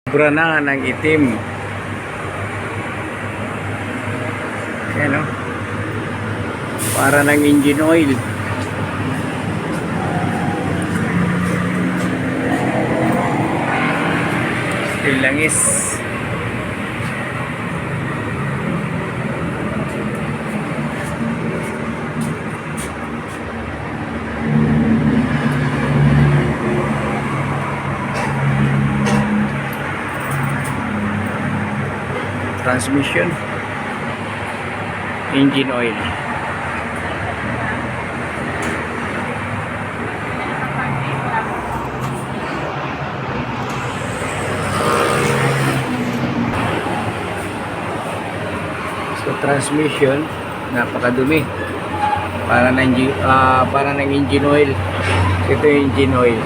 Sobra na ng itim. Ayan o. Para ng engine oil. Still langis. Transmission, engine oil. So transmission, napakadumi. Para ng engine oil. Ito yung engine oil.